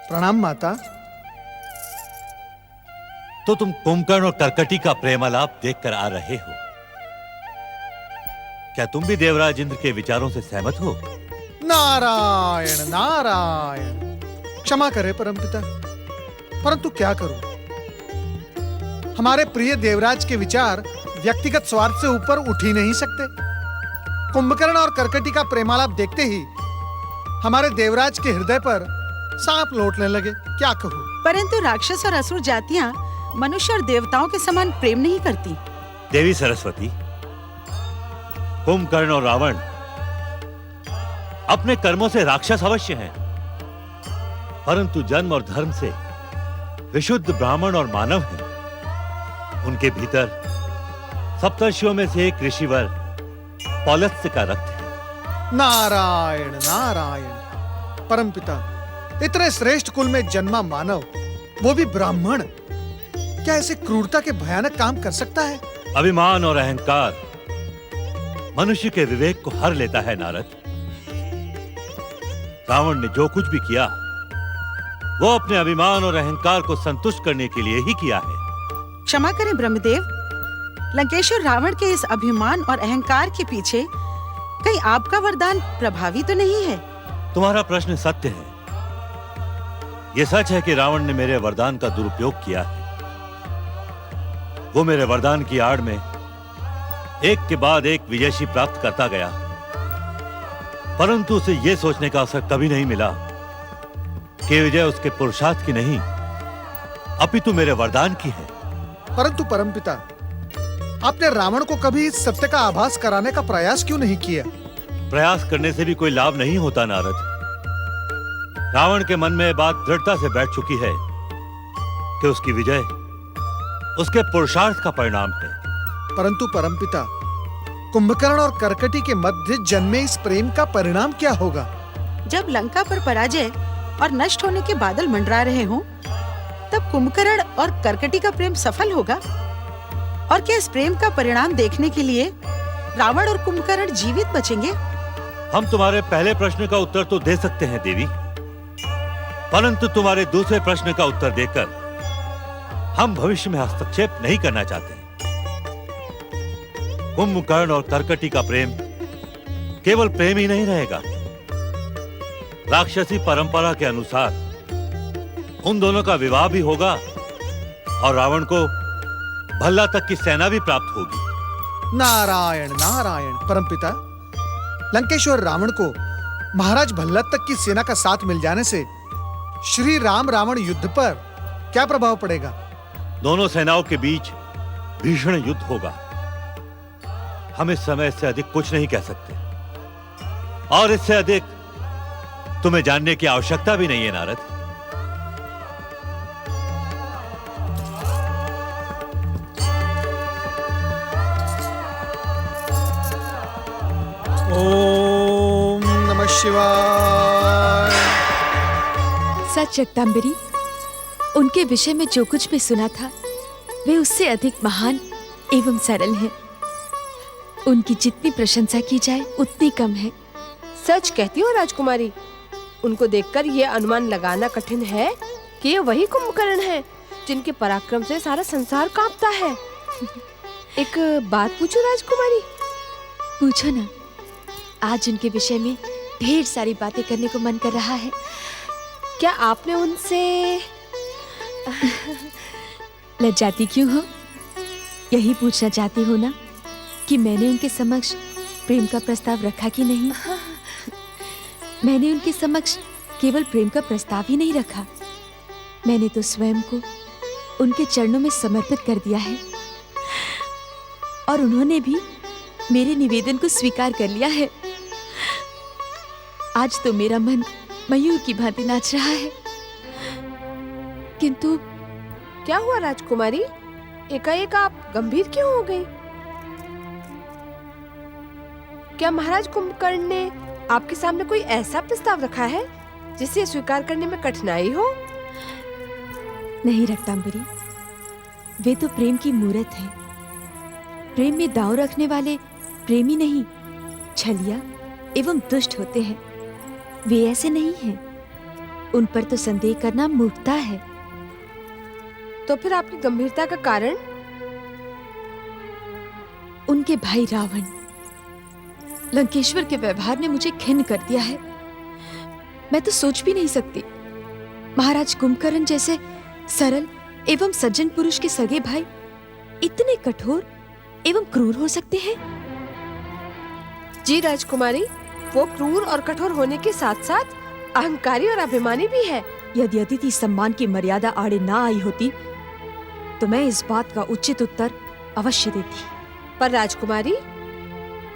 प्रणाम माता। तो तुम कुंभकर्ण और कर्कटी का प्रेमालाप देखकर आ रहे हो। क्या तुम भी देवराज इंद्र के विचारों से सहमत हो? नारायण नारायण, क्षमा करे परमपिता, परंतु क्या करूं? हमारे प्रिय देवराज के विचार व्यक्तिगत स्वार्थ से ऊपर उठ ही नहीं सकते। कुंभकर्ण और कर्कटी का प्रेमालाप देखते ही हमारे देवराज के हृदय पर सांप लौटने लगे। क्या कहूं? परंतु राक्षस और असुर जातियां मनुष्य और देवताओं के समान प्रेम नहीं करती। देवी सरस्वती, कुंभकर्ण और रावण अपने कर्मों से राक्षस अवश्य हैं, परंतु जन्म और धर्म से विशुद्ध ब्राह्मण और मानव हैं। उनके भीतर सप्तर्षियों में से एक ऋषिवर पौलस्त्य का रक्त है। नारायण नारायण, परमपिता, इतने श्रेष्ठ कुल में जन्मा मानव, वो भी ब्राह्मण, क्या ऐसे क्रूरता के भयानक काम कर सकता है? अभिमान और अहंकार मनुष्य के विवेक को हर लेता है नारद। रावण ने जो कुछ भी किया वो अपने अभिमान और अहंकार को संतुष्ट करने के लिए ही किया है। क्षमा करें ब्रह्मदेव, लंकेश्वर रावण के इस अभिमान और अहंकार के पीछे कहीं आपका वरदान प्रभावी तो नहीं है? तुम्हारा प्रश्न सत्य है। यह सच है कि रावण ने मेरे वरदान का दुरुपयोग किया है। वो मेरे वरदान की आड़ में एक के बाद एक विजयशी प्राप्त करता गया, परंतु उसे यह सोचने का अवसर कभी नहीं मिला कि विजय उसके पुरुषार्थ की नहीं अपितु मेरे वरदान की है। परंतु परमपिता, आपने रावण को कभी इस सत्य का आभास कराने का प्रयास क्यों नहीं किया? प्रयास करने से भी कोई लाभ नहीं होता नारद। रावण के मन में बात दृढ़ता से बैठ चुकी है कि उसकी विजय उसके पुरुषार्थ का परिणाम है। परंतु परमपिता, कुंभकर्ण और कर्कटी के मध्य जन्मे इस प्रेम का परिणाम क्या होगा? जब लंका पर पराजय और नष्ट होने के बादल मंडरा रहे हों, तब कुंभकर्ण और कर्कटी का प्रेम सफल होगा। और क्या इस प्रेम का परिणाम देखने के लिए रावण और कुंभकर्ण जीवित बचेंगे? हम तुम्हारे पहले प्रश्न का उत्तर तो दे सकते हैं देवी, परंतु तुम्हारे दूसरे प्रश्न का उत्तर देकर हम भविष्य में हस्तक्षेप नहीं करना चाहते। कुंभकर्ण और कर्कटी का प्रेम केवल प्रेम ही नहीं रहेगा। राक्षसी परंपरा के अनुसार उन दोनों का विवाह भी होगा और रावण को भल्ला तक की सेना भी प्राप्त होगी। नारायण नारायण, परमपिता, लंकेश्वर रावण को महाराज भल्ला तक की सेना का साथ मिल जाने से श्री राम रावण युद्ध पर क्या प्रभाव पड़ेगा? दोनों सेनाओं के बीच भीषण युद्ध होगा। हम इस समय इससे अधिक कुछ नहीं कह सकते, और इससे अधिक तुम्हें जानने की आवश्यकता भी नहीं है नारद। ओम नमः शिवाय। सच जगदम्बरी, उनके विषय में जो कुछ भी सुना था वे उससे अधिक महान एवं सरल हैं। उनकी जितनी प्रशंसा की जाए उतनी कम है। सच कहती हो राजकुमारी, उनको देखकर ये अनुमान लगाना कठिन है कि ये वही कुंभकर्ण हैं जिनके पराक्रम से सारा संसार कांपता है। एक बात पूछूं राजकुमारी? पूछो ना। आज उनके विषय में ढेर सारी बातें करने को मन कर रहा है। क्या आपने उनसे लज्जाती क्यों हो? यही पूछना चाहती हो ना कि मैंने उनके समक्ष प्रेम का प्रस्ताव रखा कि नहीं? मैंने उनके समक्ष केवल प्रेम का प्रस्ताव ही नहीं रखा, मैंने तो स्वयं को उनके चरणों में समर्पित कर दिया है, और उन्होंने भी मेरे निवेदन को स्वीकार कर लिया है। आज तो मेरा मन मयूर की भांति नाच रहा है। किंतु क्या हुआ राजकुमारी? एकाएक आप गंभीर क्यों हो गई? क्या महाराज कुंभकर्ण ने आपके सामने कोई ऐसा प्रस्ताव रखा है जिसे स्वीकार करने में कठिनाई हो? नहीं रक्तांबरी, वे तो प्रेम की मूरत है। प्रेम में दांव रखने वाले प्रेमी नहीं, छलिया एवं दुष्ट होते हैं। वे ऐसे नहीं हैं। उन पर तो संदेह करना मूर्खता है। तो फिर आपकी गंभीरता का कारण? उनके भाई रावण, लंकेश्वर के व्यवहार ने मुझे खिन्न कर दिया है। मैं तो सोच भी नहीं सकती महाराज कुंभकर्ण जैसे सरल एवं सज्जन पुरुष के सगे भाई इतने कठोर एवं क्रूर हो सकते हैं। जी राजकुमारी, वो क्रूर और कठोर होने के साथ साथ अहंकारी और अभिमानी भी है। यदि अतिथि सम्मान की मर्यादा आड़े ना आई होती तो मैं इस बात का उचित उत्तर अवश्य देती। पर राजकुमारी,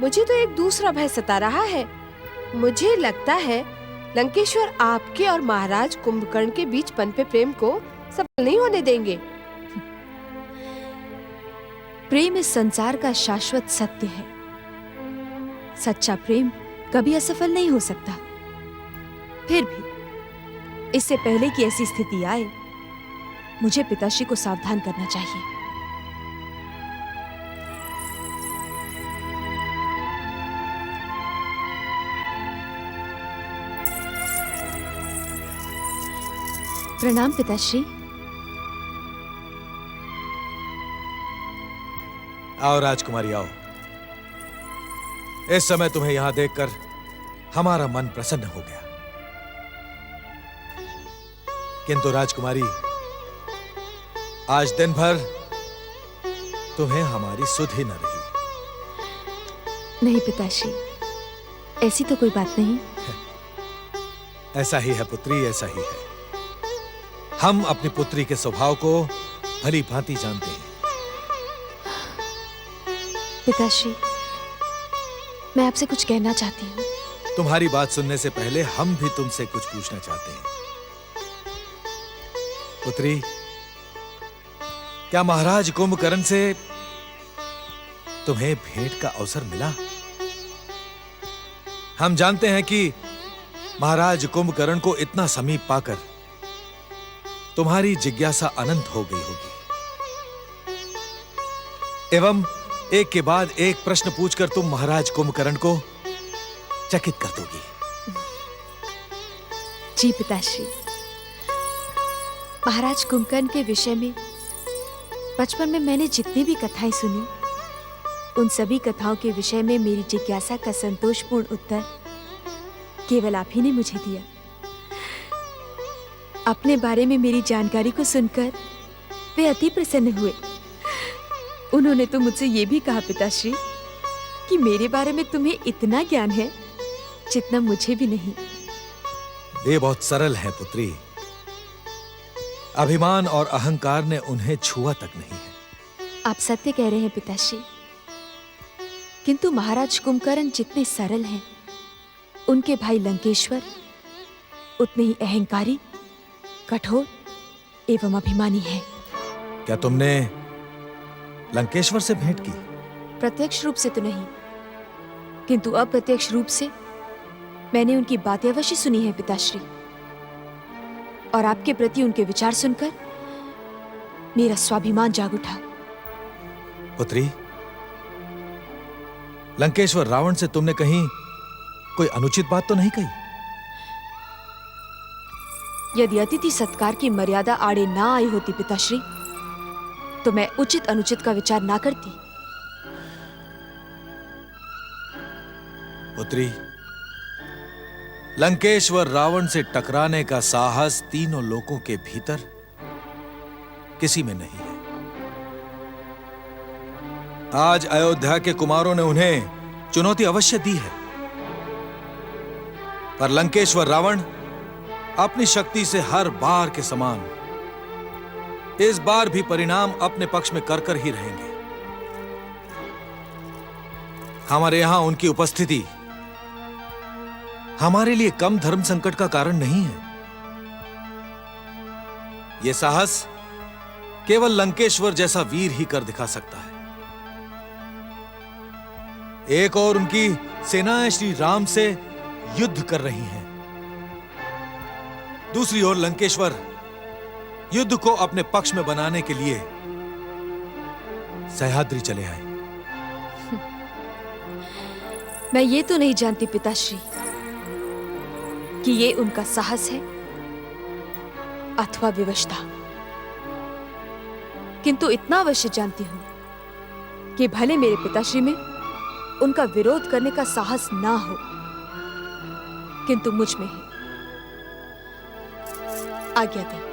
मुझे तो एक दूसरा भय सता रहा है। मुझे लगता है लंकेश्वर आपके और महाराज कुंभकर्ण के बीच पनपे प्रेम को सफल नहीं होने देंगे। प्रेम इस संसार का शाश्वत सत्य है। सच्चा प्रेम कभी असफल नहीं हो सकता। फिर भी इससे पहले कि ऐसी स्थिति आए, मुझे पिताश्री को सावधान करना चाहिए। प्रणाम पिताश्री। आओ राजकुमारी आओ। इस समय तुम्हें यहां देखकर हमारा मन प्रसन्न हो गया। किंतु राजकुमारी, आज दिन भर तुम्हें हमारी सुध ही न रही। नहीं पिताश्री, ऐसी तो कोई बात नहीं। ऐसा ही है पुत्री, ऐसा ही है। हम अपनी पुत्री के स्वभाव को भली भांति जानते हैं। पिताश्री, मैं आपसे कुछ कहना चाहती हूँ। तुम्हारी बात सुनने से पहले हम भी तुमसे कुछ पूछना चाहते हैं। पुत्री, क्या महाराज कुंभकर्ण से तुम्हें भेंट का अवसर मिला? हम जानते हैं कि महाराज कुंभकर्ण को इतना समीप पाकर तुम्हारी जिज्ञासा अनंत हो गई होगी एवं एक के बाद एक प्रश्न पूछकर तुम महाराज कुंभकर्ण को चकित कर दोगी। जी पिताश्री, महाराज कुंभकर्ण के विषय में बचपन में मैंने जितनी भी कथाएं सुनी, उन सभी कथाओं के विषय में मेरी जिज्ञासा का संतोषपूर्ण उत्तर केवल आप ही ने मुझे दिया। अपने बारे में मेरी जानकारी को सुनकर वे अति प्रसन्न हुए। उन्होंने तो मुझसे ये भी कहा पिताश्री कि मेरे बारे में तुम्हें इतना ज्ञान है जितना मुझे भी नहीं। वे बहुत सरल हैं पुत्री। अभिमान और अहंकार ने उन्हें छुआ तक नहीं है। आप सत्य कह रहे हैं पिताश्री, किंतु महाराज कुंभकर्ण जितने सरल हैं, उनके भाई लंकेश्वर उतने ही अहंकारी, कठोर एवं अभिमानी हैं। क्या तुमने लंकेश्वर से भेंट की? प्रत्यक्ष रूप से तो नहीं, किंतु अप्रत्यक्ष रूप से मैंने उनकी बातें अवश्य सुनी है पिताश्री। और आपके प्रति उनके विचार सुनकर मेरा स्वाभिमान जाग उठा। पुत्री, लंकेश्वर रावण से तुमने कहीं कोई अनुचित बात तो नहीं कही? यदि अतिथि सत्कार की मर्यादा आड़े ना आई होती पिताश्री, तो मैं उचित अनुचित का विचार ना करती। पुत्री, लंकेश्वर रावण से टकराने का साहस तीनों लोकों के भीतर किसी में नहीं है। आज अयोध्या के कुमारों ने उन्हें चुनौती अवश्य दी है, पर लंकेश्वर रावण अपनी शक्ति से हर बार के समान इस बार भी परिणाम अपने पक्ष में कर ही रहेंगे। हमारे यहां उनकी उपस्थिति हमारे लिए कम धर्म संकट का कारण नहीं है। यह साहस केवल लंकेश्वर जैसा वीर ही कर दिखा सकता है। एक और उनकी सेनाएं श्री राम से युद्ध कर रही हैं, दूसरी ओर लंकेश्वर युद्ध को अपने पक्ष में बनाने के लिए सह्याद्री चले आए। मैं ये तो नहीं जानती पिताश्री कि ये उनका साहस है अथवा विवशता। किंतु इतना अवश्य जानती हूं कि भले मेरे पिताश्री में उनका विरोध करने का साहस ना हो, किंतु मुझ में है। आज्ञा दें।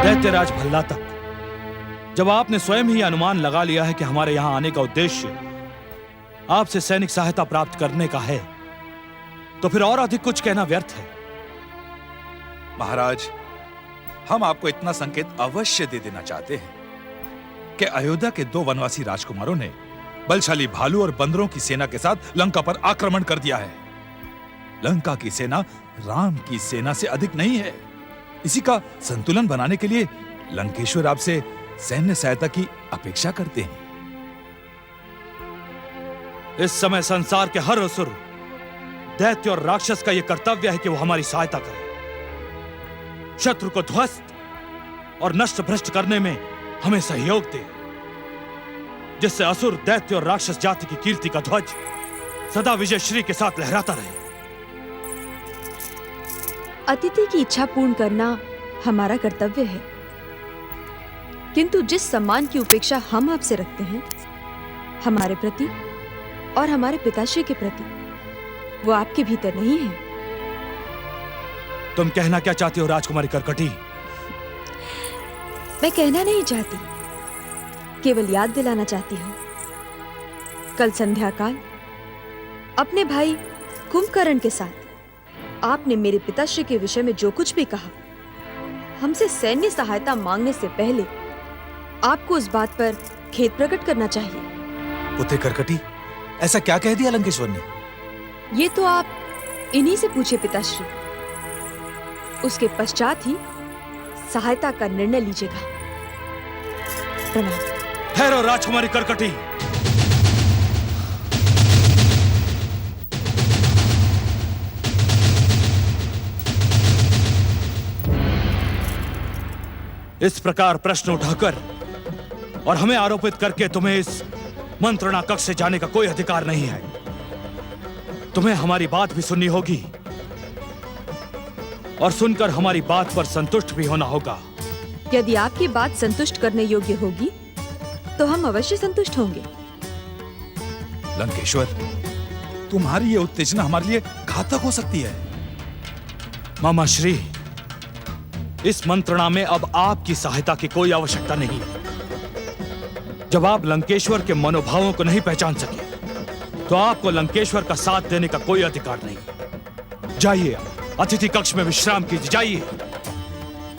दैत्यराज भल्लातक, जब आपने स्वयं ही अनुमान लगा लिया है कि हमारे यहां आने का उद्देश्य आपसे सैनिक सहायता प्राप्त करने का है, तो फिर और अधिक कुछ कहना व्यर्थ है। महाराज, हम आपको इतना संकेत अवश्य दे देना चाहते हैं कि अयोध्या के 2 वनवासी राजकुमारों ने बलशाली भालू और बंदरों की सेना के साथ लंका पर आक्रमण कर दिया है। लंका की सेना राम की सेना से अधिक नहीं है। इसी का संतुलन बनाने के लिए लंकेश्वर आपसे सैन्य सहायता की अपेक्षा करते हैं। इस समय संसार के हर असुर, दैत्य और राक्षस का यह कर्तव्य है कि वो हमारी सहायता करे, शत्रु को ध्वस्त और नष्ट भ्रष्ट करने में हमें सहयोग दे, जिससे असुर, दैत्य और राक्षस जाति की कीर्ति का ध्वज सदा विजयश्री के साथ लहराता रहे। अतिथि की इच्छा पूर्ण करना हमारा कर्तव्य है, किंतु जिस सम्मान की उपेक्षा हम आपसे रखते हैं हमारे प्रति और हमारे पिताश्री के प्रति, वो आपके भीतर नहीं है। तुम कहना क्या चाहती हो राजकुमारी कर्कटी? मैं कहना नहीं चाहती, केवल याद दिलाना चाहती हूँ। कल संध्या काल अपने भाई कुंभकर्ण के साथ आपने मेरे पिताश्री के विषय में जो कुछ भी कहा, हमसे सैन्य सहायता मांगने से पहले आपको उस बात पर खेद प्रकट करना चाहिए। पुत्र कर्कटी, ऐसा क्या कह दिया लंकेश्वर ने? ये तो आप इन्हीं से पूछे पिताश्री। उसके पश्चात ही सहायता का निर्णय लीजिएगा। प्रणाम। ठहरो राजकुमारी कर्कटी। इस प्रकार प्रश्न उठाकर और हमें आरोपित करके तुम्हें इस मंत्रणा कक्ष से जाने का कोई अधिकार नहीं है। तुम्हें हमारी बात भी सुननी होगी और सुनकर हमारी बात पर संतुष्ट भी होना होगा। यदि आपकी बात संतुष्ट करने योग्य होगी तो हम अवश्य संतुष्ट होंगे। लंकेश्वर, तुम्हारी ये उत्तेजना हमारे लिए घातक हो सकती है। मामा श्री, इस मंत्रणा में अब आपकी सहायता की कोई आवश्यकता नहीं। जब आप लंकेश्वर के मनोभावों को नहीं पहचान सके तो आपको लंकेश्वर का साथ देने का कोई अधिकार नहीं। जाइए, अतिथि कक्ष में विश्राम कीजिए। जाइए।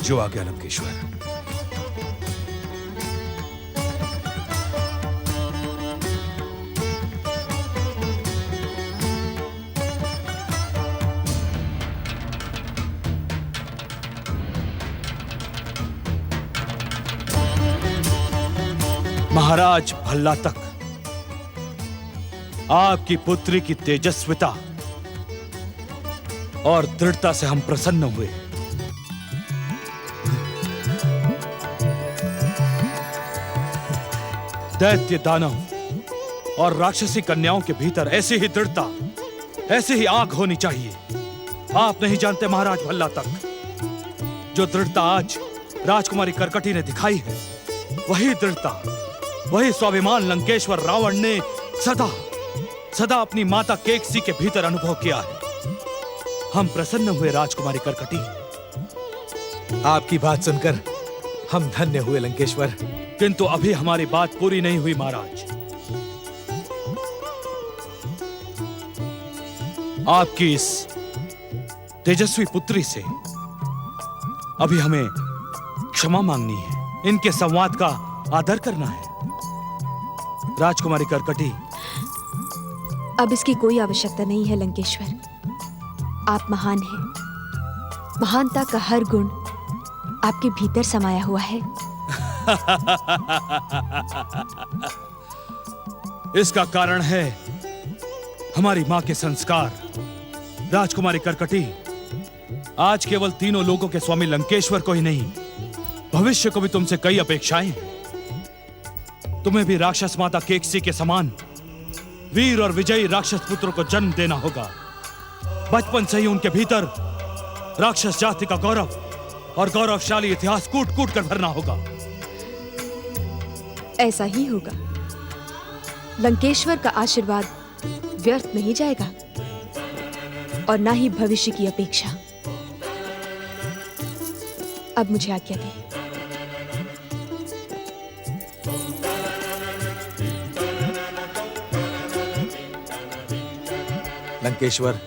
जो आ गया लंकेश्वर। महाराज भल्लातक, आपकी पुत्री की तेजस्विता और दृढ़ता से हम प्रसन्न हुए। दैत्य, दानव और राक्षसी कन्याओं के भीतर ऐसी ही दृढ़ता, ऐसी ही आग होनी चाहिए। आप नहीं जानते महाराज भल्लातक, जो दृढ़ता आज राजकुमारी कर्कटी ने दिखाई है, वही दृढ़ता, वही स्वाभिमान लंकेश्वर रावण ने सदा सदा अपनी माता केकसी के भीतर अनुभव किया है। हम प्रसन्न हुए राजकुमारी कर्कटी। आपकी बात सुनकर हम धन्य हुए लंकेश्वर। किंतु अभी हमारी बात पूरी नहीं हुई महाराज। आपकी इस तेजस्वी पुत्री से अभी हमें क्षमा मांगनी है। इनके संवाद का आदर करना है। राजकुमारी कर्कटी, अब इसकी कोई आवश्यकता नहीं है लंकेश्वर। आप महान हैं। महानता का हर गुण आपके भीतर समाया हुआ है। इसका कारण है हमारी मां के संस्कार। राजकुमारी कर्कटी, आज केवल तीनों लोगों के स्वामी लंकेश्वर को ही नहीं, भविष्य को भी तुमसे कई अपेक्षाएं हैं। तुम्हें भी राक्षस माता केकसी के समान वीर और विजयी राक्षस पुत्रों को जन्म देना होगा। बचपन से ही उनके भीतर राक्षस जाति का गौरव और गौरवशाली इतिहास कूट कूट कर भरना होगा। ऐसा ही होगा। लंकेश्वर का आशीर्वाद व्यर्थ नहीं जाएगा और ना ही भविष्य की अपेक्षा। अब मुझे आज्ञा दें। लंकेश्वर,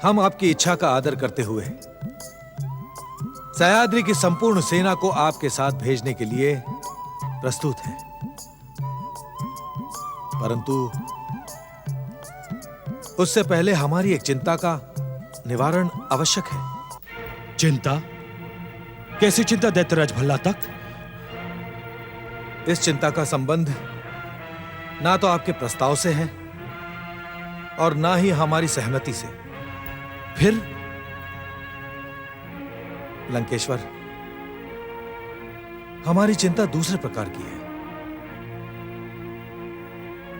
हम आपकी इच्छा का आदर करते हुए सह्याद्री की संपूर्ण सेना को आपके साथ भेजने के लिए प्रस्तुत हैं। परंतु उससे पहले हमारी एक चिंता का निवारण आवश्यक है। चिंता? कैसी चिंता दैत्यराज भल्ला तक? इस चिंता का संबंध ना तो आपके प्रस्ताव से है और ना ही हमारी सहमति से। फिर? लंकेश्वर, हमारी चिंता दूसरे प्रकार की है।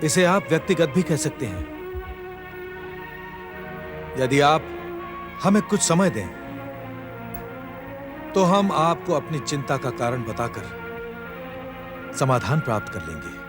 इसे आप व्यक्तिगत भी कह सकते हैं। यदि आप हमें कुछ समय दें तो हम आपको अपनी चिंता का कारण बताकर समाधान प्राप्त कर लेंगे।